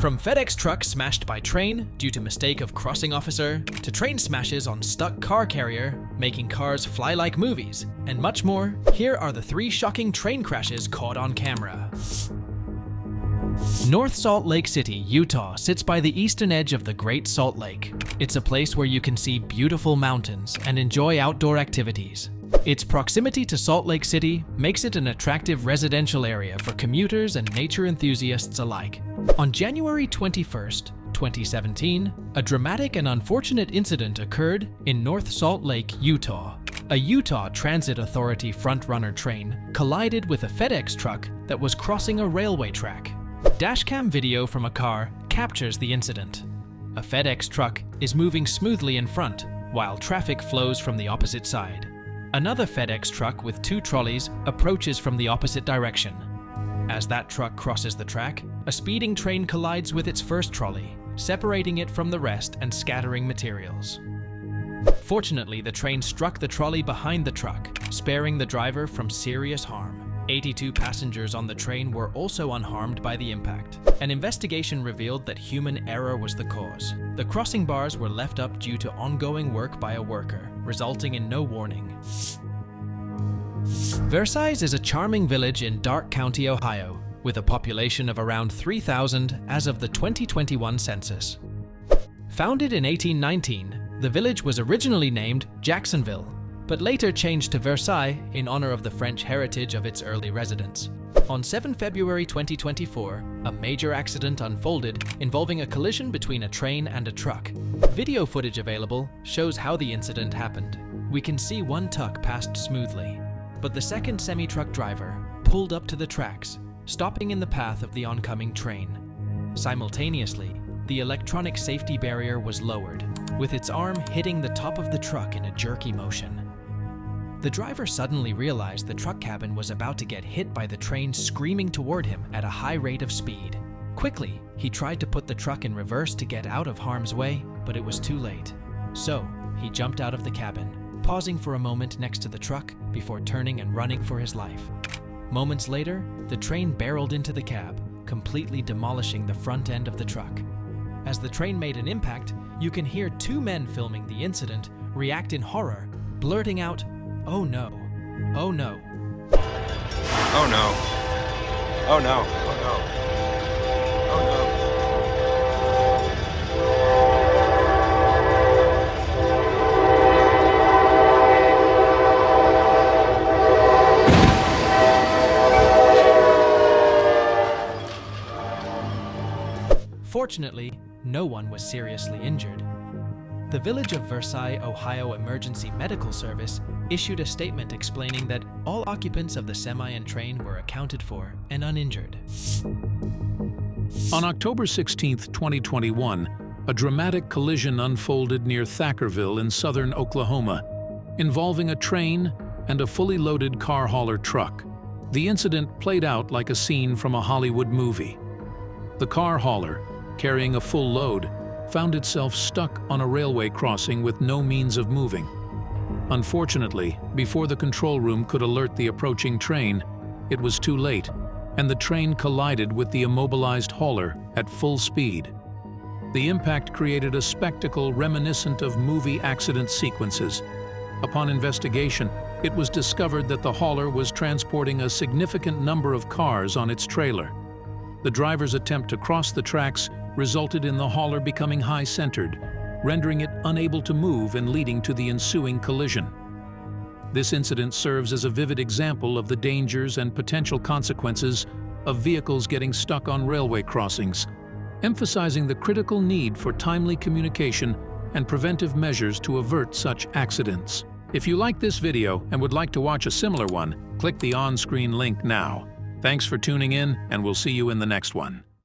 From FedEx truck smashed by train due to mistake of crossing officer, to train smashes on stuck car carrier, making cars fly like movies, and much more, here are the 3 shocking train crashes caught on camera. North Salt Lake City, Utah sits by the eastern edge of the Great Salt Lake. It's a place where you can see beautiful mountains and enjoy outdoor activities. Its proximity to Salt Lake City makes it an attractive residential area for commuters and nature enthusiasts alike. On January 21st, 2017, a dramatic and unfortunate incident occurred in North Salt Lake, Utah. A Utah Transit Authority front-runner train collided with a FedEx truck that was crossing a railway track. Dashcam video from a car captures the incident. A FedEx truck is moving smoothly in front, while traffic flows from the opposite side. Another FedEx truck with 2 trolleys approaches from the opposite direction. As that truck crosses the track, a speeding train collides with its first trolley, separating it from the rest and scattering materials. Fortunately, the train struck the trolley behind the truck, sparing the driver from serious harm. 82 passengers on the train were also unharmed by the impact. An investigation revealed that human error was the cause. The crossing bars were left up due to ongoing work by a worker, resulting in no warning. Versailles is a charming village in Darke County, Ohio, with a population of around 3,000 as of the 2021 census. Founded in 1819, the village was originally named Jacksonville, but later changed to Versailles in honor of the French heritage of its early residents. On 7 February 2024, a major accident unfolded involving a collision between a train and a truck. Video footage available shows how the incident happened. We can see one truck passed smoothly, but the second semi-truck driver pulled up to the tracks, stopping in the path of the oncoming train. Simultaneously, the electronic safety barrier was lowered, with its arm hitting the top of the truck in a jerky motion. The driver suddenly realized the truck cabin was about to get hit by the train screaming toward him at a high rate of speed. Quickly, he tried to put the truck in reverse to get out of harm's way, but it was too late. So, he jumped out of the cabin, pausing for a moment next to the truck before turning and running for his life. Moments later, the train barreled into the cab, completely demolishing the front end of the truck. As the train made an impact, you can hear 2 men filming the incident react in horror, blurting out, "Oh no, oh no. Oh no. Oh no. Oh no. Oh no. Fortunately, no one was seriously injured. The Village of Versailles, Ohio Emergency Medical Service issued a statement explaining that all occupants of the semi and train were accounted for and uninjured. On October 16, 2021, a dramatic collision unfolded near Thackerville in southern Oklahoma, involving a train and a fully loaded car hauler truck. The incident played out like a scene from a Hollywood movie. The car hauler, carrying a full load, found itself stuck on a railway crossing with no means of moving. Unfortunately, before the control room could alert the approaching train, it was too late, and the train collided with the immobilized hauler at full speed. The impact created a spectacle reminiscent of movie accident sequences. Upon investigation, it was discovered that the hauler was transporting a significant number of cars on its trailer. The driver's attempt to cross the tracks resulted in the hauler becoming high-centered, rendering it unable to move and leading to the ensuing collision. This incident serves as a vivid example of the dangers and potential consequences of vehicles getting stuck on railway crossings, emphasizing the critical need for timely communication and preventive measures to avert such accidents. If you like this video and would like to watch a similar one, click the on-screen link now. Thanks for tuning in, and we'll see you in the next one.